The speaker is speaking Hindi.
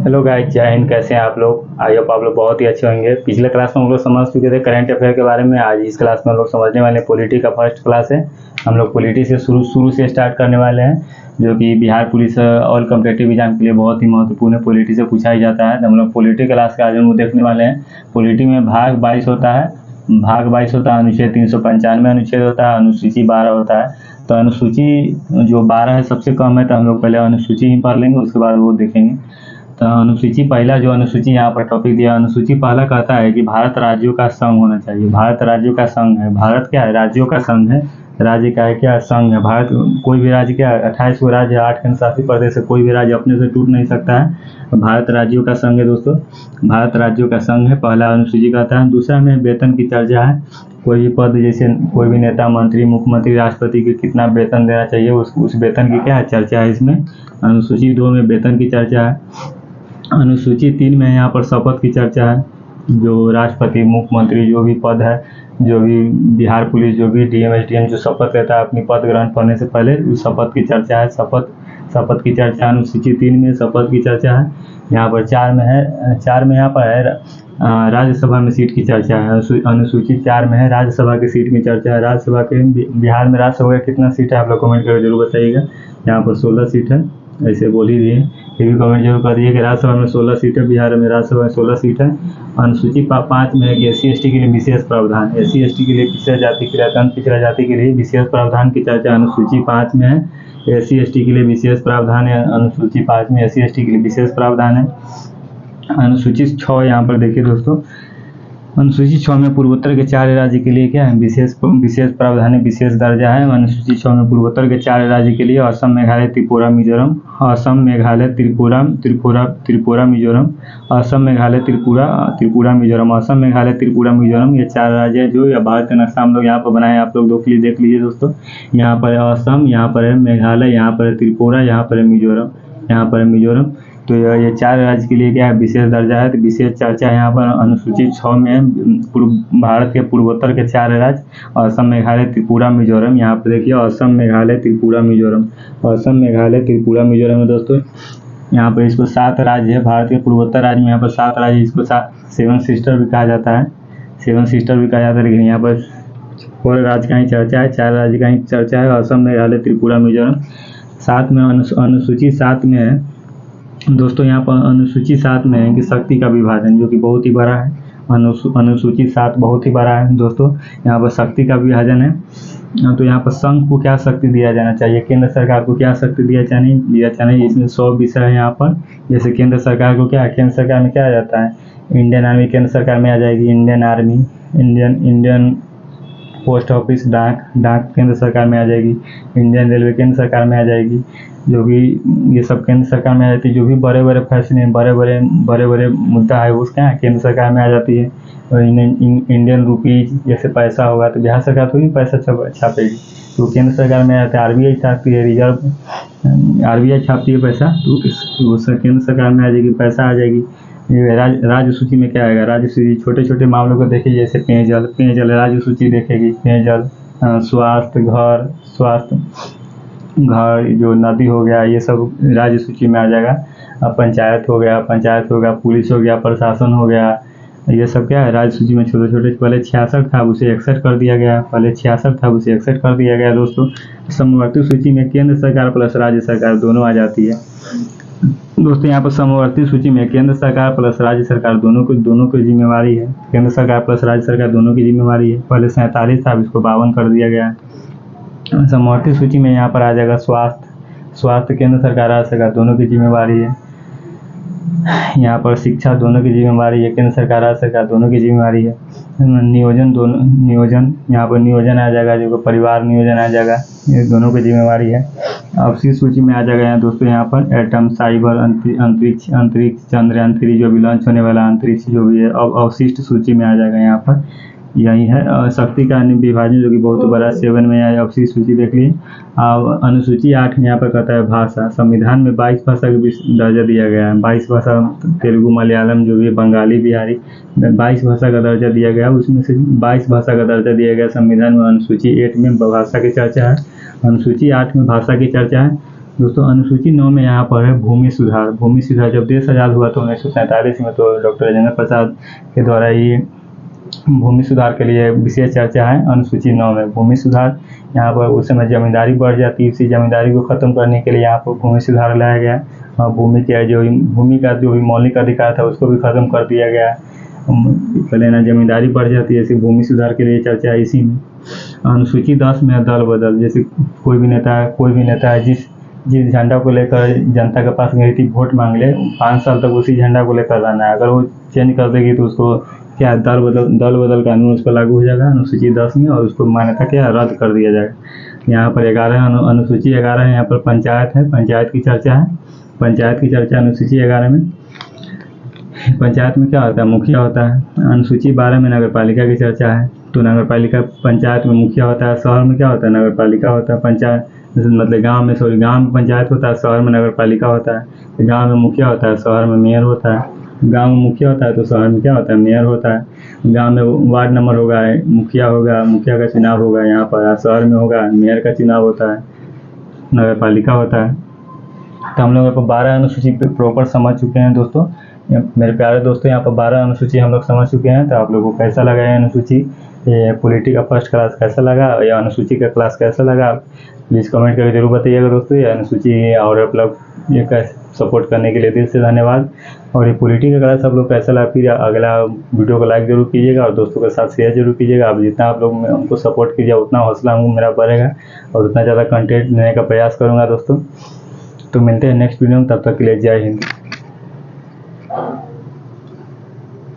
हेलो गाइस, जय हिंद। कैसे हैं आप लोग? आई होप आप लोग बहुत ही अच्छे होंगे। पिछले क्लास में हम लोग समझ चुके थे करंट अफेयर के बारे में। आज इस क्लास में हम लोग समझने वाले हैं पॉलिटी का फर्स्ट क्लास है। हम लोग पॉलिटी से शुरू से स्टार्ट करने वाले हैं, जो कि Bihar police all competitive exam के लिए बहुत ही महत्वपूर्ण है। पॉलिटी से पूछा ही जाता है। तो हम लोग पॉलिटी क्लास का आज हम लोग देखने वाले हैं। पॉलिटी में भाग 22 होता है। अनुच्छेद 395 अनुच्छेद होता है, अनुसूची 12 होता है। तो अनुसूची जो 12 है सबसे कम है, तो हम लोग पहले अनुसूची ही पढ़ लेंगे, उसके बाद वो देखेंगे। तो अनुसूची पहला जो अनुसूची यहाँ पर टॉपिक दिया, अनुसूची पहला कहता है कि भारत राज्यों का संघ होना चाहिए। भारत राज्यों का संघ है। भारत क्या है? राज्यों का संघ है। राज्य का है क्या? संघ है। भारत कोई भी राज्य क्या है? 28 गो राज्य, 8 केंद्रशासित प्रदेश है। कोई भी राज्य अपने से टूट नहीं सकता है। भारत राज्यों का संघ है दोस्तों। भारत राज्यों का संघ है, पहला अनुसूची कहता है। दूसरा में वेतन की चर्चा है। कोई भी पद, जैसे कोई भी नेता, मंत्री, मुख्यमंत्री, राष्ट्रपति को कितना वेतन देना चाहिए, उस वेतन की क्या है? चर्चा है इसमें। अनुसूची 2 में वेतन की चर्चा है। अनुसूची 3 में यहाँ पर शपथ की चर्चा है। जो राष्ट्रपति, मुख्यमंत्री, जो भी पद है, जो भी बिहार पुलिस, जो भी डीएम एसडीएम जो शपथ लेता है अपनी पद ग्रहण करने से पहले, उस शपथ की चर्चा है। शपथ की चर्चा अनुसूची 3 में शपथ की चर्चा है। यहाँ पर 4 में है, 4 में यहाँ पर है राज्यसभा में सीट की चर्चा है। अनुसूची 4 में है राज्यसभा की सीट में चर्चा है। राज्यसभा के बिहार में राज्यसभा का कितना सीट है आप लोग कमेंट करके जरूर बताइएगा। यहाँ पर 16 सीट है, ऐसे बोल ही दिए। फिर भी कमेंट जरूर कर दिए कि राज्यसभा में 16 सीट है, बिहार में राज्यसभा में 16 सीट है। अनुसूची 5 में है कि SC ST के लिए विशेष प्रावधान, SC ST के लिए पिछड़ा जाति के लिए, अत्यंत पिछड़ा जाति के लिए विशेष प्रावधान की चर्चा अनुसूची 5 में है। SC ST के लिए विशेष प्रावधान है। अनुसूची 5 में SC ST के लिए विशेष प्रावधान है। अनुसूची 6 यहाँ पर देखिए दोस्तों, अनुसूची 6 में पूर्वोत्तर के 4 राज्य के लिए क्या है? विशेष प्रावधान है, विशेष दर्जा है। अनुसूची 6 में पूर्वोत्तर के 4 राज्य के लिए असम, मेघालय, त्रिपुरा, मिजोरम। असम, मेघालय, त्रिपुरा, मिजोरम। असम, मेघालय, त्रिपुरा, मिजोरम। असम, मेघालय, त्रिपुरा, मिजोरम, ये 4 राज्य है जो भारत का नक्शा हम लोग यहाँ पर बनाए, आप लोग देख लीजिए दोस्तों। यहाँ पर है असम, यहाँ पर है मेघालय, यहाँ पर है त्रिपुरा, यहाँ पर है मिजोरम, यहाँ पर है मिजोरम। तो ये 4 राज्य के लिए क्या है? विशेष दर्जा है। तो विशेष चर्चा यहाँ पर अनुसूची 6 में है। भारत के पूर्वोत्तर के 4 राज्य असम, मेघालय, त्रिपुरा, मिजोरम। यहाँ पर देखिए असम, मेघालय, त्रिपुरा, मिजोरम। असम, मेघालय, त्रिपुरा, मिजोरम है दोस्तों। यहाँ पर इसको 7 राज्य है। भारत के पूर्वोत्तर राज्य में यहाँ पर 7 राज्य, इसको 7 सिस्टर भी कहा जाता है। 7 सिस्टर भी कहा जाता है। लेकिन यहाँ पर 4 राज्य का ही चर्चा है, 4 राज्य का ही चर्चा है, असम, मेघालय, त्रिपुरा, मिजोरम। 7 में अनुसूची 7 में है दोस्तों, यहाँ पर अनुसूची 7 में है कि शक्ति का विभाजन, जो कि बहुत ही बड़ा है। अनुसूची 7 बहुत ही बड़ा है दोस्तों। यहाँ पर शक्ति का विभाजन है। तो यहाँ पर संघ को क्या शक्ति दिया जाना चाहिए, केंद्र सरकार को क्या शक्ति दिया चाहिए, इसमें 100 विषय है यहाँ पर। जैसे केंद्र सरकार को क्या है? केंद्र सरकार में क्या आ जाता है? इंडियन आर्मी केंद्र सरकार में आ जाएगी। Indian army, Indian post office, डाक केंद्र सरकार में आ जाएगी। इंडियन रेलवे केंद्र सरकार में आ जाएगी। जो भी ये सब केंद्र सरकार में आ जाती है। जो भी बड़े बड़े फैसले, बड़े बड़े मुद्दा है, वो क्या है? केंद्र सरकार में आ जाती है। और इंडियन रुपीज जैसे पैसा होगा तो बिहार सरकार थोड़ी पैसा छापेगी, तो केंद्र सरकार में आता है। RBI छापती है, RBI छापती है पैसा, तो केंद्र सरकार में आ जाएगी, पैसा आ जाएगी। राज्य सूची में क्या आएगा? राज्य सूची छोटे छोटे मामलों को देखिए, जैसे पेयजल राज्य सूची देखेगी। पेयजल, स्वास्थ्य, घर, जो नदी हो गया, ये सब राज्य सूची में आ जाएगा। पंचायत हो गया, पुलिस हो गया, प्रशासन हो गया, ये सब क्या है? राज्य सूची में छोटे छोटे। पहले 66 था, उसे 61 कर दिया गया। दोस्तों समवर्ती सूची में केंद्र सरकार प्लस राज्य सरकार दोनों आ जाती है दोस्तों। यहाँ पर समवर्ती सूची में केंद्र सरकार प्लस राज्य सरकार दोनों की जिम्मेवारी है। केंद्र सरकार प्लस राज्य सरकार दोनों की जिम्मेवारी है। पहले 47 था, इसको 52 कर दिया गया। समवर्ती सूची में यहाँ पर आ जाएगा स्वास्थ्य केंद्र सरकार, राज्य सरकार दोनों की जिम्मेवारी है। यहाँ पर शिक्षा दोनों की जिम्मेवारी है, केंद्र सरकार, राज्य सरकार दोनों की जिम्मेवारी है। नियोजन, यहाँ पर नियोजन आ जाएगा, जो परिवार नियोजन आ जाएगा, ये दोनों की जिम्मेवारी है। अवशिष्ट सूची में आ जाएगा यहाँ दोस्तों, यहाँ पर एटम, साइबर, अंतरिक्ष, चंद्रयान 3 जो भी लॉन्च होने वाला अंतरिक्ष जो भी है, अब अवशिष्ट सूची में आ जाएगा। यहाँ पर यही है शक्ति का विभाजन, जो कि बहुत बड़ा 7 में है। अवशिष्ट सूची देख लीजिए। अनुसूची 8 में यहाँ पर कहता है भाषा। संविधान में 22 भाषा का दर्जा दिया गया है। 22 भाषा, तेलुगु, मलयालम, जो भी बंगाली, बिहारी, 22 भाषा का दर्जा दिया गया। उसमें से 22 भाषा का दर्जा दिया गया संविधान में। अनुसूची 8 में भाषा की चर्चा है। अनुसूची 8 में भाषा की चर्चा है। दोस्तों अनुसूची 9 में यहाँ पर है भूमि सुधार। भूमि सुधार जब देश आज़ाद हुआ तो 1947 में, तो डॉक्टर राजेंद्र प्रसाद के द्वारा ये भूमि सुधार के लिए विशेष चर्चा है। अनुसूची 9 में भूमि सुधार, यहाँ पर उस समय जमींदारी बढ़ जाती है, इसी जमींदारी को ख़त्म करने के लिए यहाँ पर भूमि सुधार लाया गया और भूमि का जो भी मौलिक अधिकार था उसको भी ख़त्म कर दिया गया। पहले ना जमींदारी बढ़ जाती है, इसी भूमि सुधार के लिए चर्चा है इसी में। अनुसूची 10 में दल बदल, जैसे कोई भी नेता है जिस झंडा को लेकर जनता के पास गई थी वोट मांग ले, 5 साल तक उसी झंडा को लेकर रहना है। अगर वो चेंज कर देगी तो उसको क्या दल बदल कानून उस पर लागू हो जाएगा अनुसूची 10 में, और उसको मान्यता क्या रद्द कर दिया जाएगा। यहाँ पर 11 अनुसूची 11 है। यहाँ पर पंचायत है, पंचायत की चर्चा है। पंचायत की चर्चा अनुसूची 11 में। पंचायत में क्या होता है? मुखिया होता है। अनुसूची 12 में नगर पालिका की चर्चा है, तो नगर पालिका पंचायत में मुखिया होता है। शहर में क्या होता है? नगर पालिका होता है। पंचायत मतलब गांव में पंचायत होता है, शहर में नगर पालिका होता है। गांव में मुखिया होता है, शहर में मेयर होता है। गांव में मुखिया होता है तो शहर में क्या होता है? मेयर होता है। गांव में वार्ड नंबर होगा, मुखिया होगा, मुखिया का चुनाव होगा यहाँ पर। शहर में होगा मेयर का चुनाव होता है, नगर पालिका होता है। तो हम लोग यहाँ पर 12 अनुसूची प्रॉपर समझ चुके हैं दोस्तों। मेरे प्यारे दोस्तों, यहाँ पर 12 अनुसूची हम लोग समझ चुके हैं। तो आप लोगों को कैसा लगा ये अनुसूची, ये पॉलिटी का फर्स्ट क्लास कैसा लगा, या अनुसूची का क्लास कैसा लगा, प्लीज़ कमेंट करके जरूर बताइएगा दोस्तों। ये अनुसूची और आप लोग ये सपोर्ट करने के लिए दिल से धन्यवाद। और ये पॉलिटी का क्लास आप लोग कैसा लगा, फिर अगला वीडियो को लाइक जरूर कीजिएगा और दोस्तों के साथ शेयर जरूर कीजिएगा। आप जितना आप लोग उनको सपोर्ट कीजिए उतना हौसला मेरा बढ़ेगा और उतना ज़्यादा कंटेंट देने का प्रयास करूँगा दोस्तों। तो मिलते हैं नेक्स्ट वीडियो में, तब तक के लिए जय हिंद।